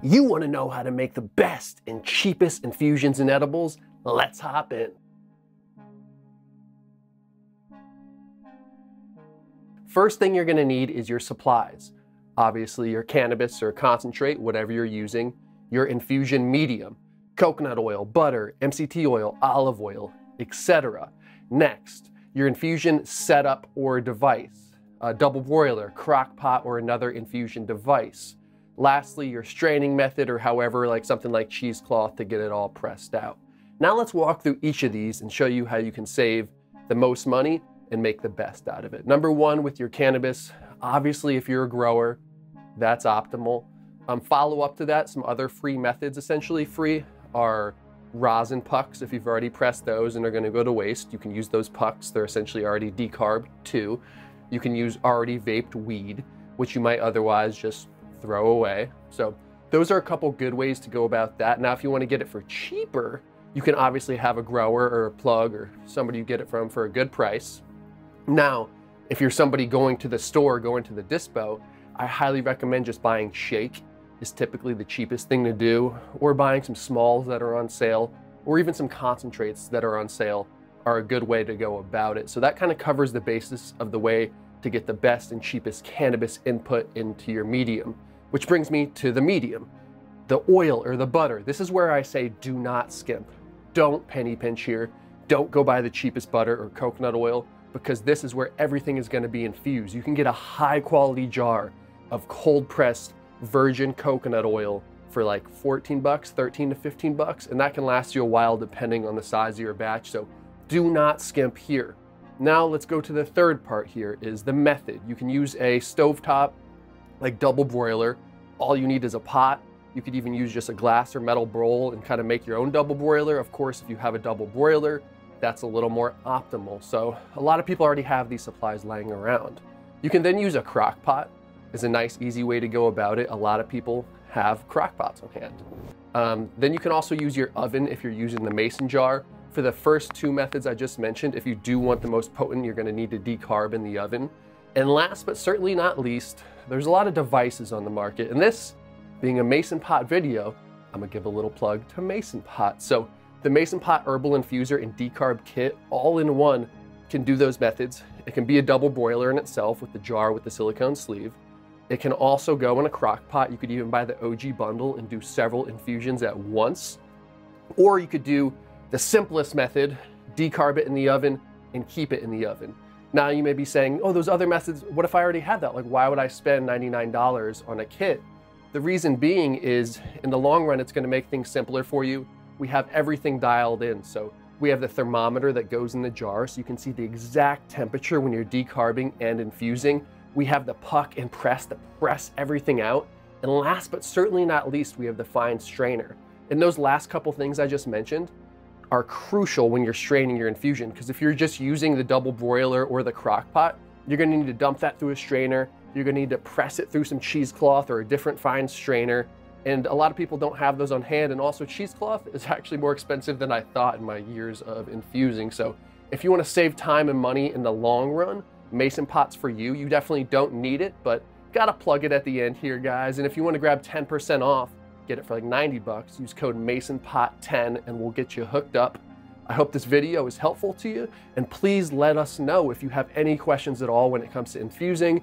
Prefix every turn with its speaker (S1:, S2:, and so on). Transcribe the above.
S1: You want to know how to make the best and cheapest infusions and edibles? Let's hop in. First thing you're going to need is your supplies. Obviously your cannabis or concentrate, whatever you're using, your infusion medium, coconut oil, butter, MCT oil, olive oil, etc. Next, your infusion setup or device, a double broiler, crock pot, or another infusion device. Lastly, your straining method, or however, like something like cheesecloth to get it all pressed out. Now let's walk through each of these and show you how you can save the most money and make the best out of it. Number one, with your cannabis, obviously if you're a grower, that's optimal. Follow up to that, some other free methods, essentially free, are rosin pucks. If you've already pressed those and are gonna go to waste, you can use those pucks. They're essentially already decarbed too. You can use already vaped weed, which you might otherwise just throw away. So those are a couple good ways to go about that. Now, if you want to get it for cheaper, you can obviously have a grower or a plug or somebody you get it from for a good price. Now, if you're somebody going to the store, going to the dispo, I highly recommend just buying shake is typically the cheapest thing to do, or buying some smalls that are on sale, or even some concentrates that are on sale are a good way to go about it. So that kind of covers the basis of the way to get the best and cheapest cannabis input into your medium. Which brings me to the medium, the oil or the butter. This is where I say do not skimp. Don't penny pinch here. Don't go buy the cheapest butter or coconut oil, because this is where everything is going to be infused. You can get a high quality jar of cold pressed virgin coconut oil for like 14 bucks, 13 to 15 bucks, and that can last you a while depending on the size of your batch. So do not skimp here. Now let's go to the third part here, is the method. You can use a stovetop, like double broiler. All you need is a pot. You could even use just a glass or metal bowl and kind of make your own double broiler. Of course, if you have a double broiler, that's a little more optimal. So a lot of people already have these supplies laying around. You can then use a crock pot as a nice, easy way to go about it. A lot of people have crock pots on hand. Then you can also use your oven if you're using the mason jar. For the first two methods I just mentioned, if you do want the most potent, you're going to need to decarb in the oven. And last but certainly not least, there's a lot of devices on the market. And this being a Mason Pot video, I'm gonna give a little plug to Mason Pot. So the Mason Pot Herbal Infuser and Decarb Kit, all in one, can do those methods. It can be a double broiler in itself with the jar with the silicone sleeve. It can also go in a crock pot. You could even buy the OG bundle and do several infusions at once. Or you could do the simplest method, decarb it in the oven and keep it in the oven. Now you may be saying, oh, those other methods, what if I already had that? Like, why would I spend $99 on a kit? The reason being is, in the long run, it's gonna make things simpler for you. We have everything dialed in. So we have the thermometer that goes in the jar, so you can see the exact temperature when you're decarbing and infusing. We have the puck and press to press everything out. And last but certainly not least, we have the fine strainer. And those last couple things I just mentioned are crucial when you're straining your infusion, because if you're just using the double broiler or the crock pot, you're gonna need to dump that through a strainer. You're gonna need to press it through some cheesecloth or a different fine strainer. And a lot of people don't have those on hand. And also cheesecloth is actually more expensive than I thought in my years of infusing. So if you wanna save time and money in the long run, Mason Pot's for you. You definitely don't need it, but gotta plug it at the end here, guys. And if you wanna grab 10% off, get it for like 90 bucks, use code MasonPot10 and we'll get you hooked up. I hope this video is helpful to you, and please let us know if you have any questions at all when it comes to infusing.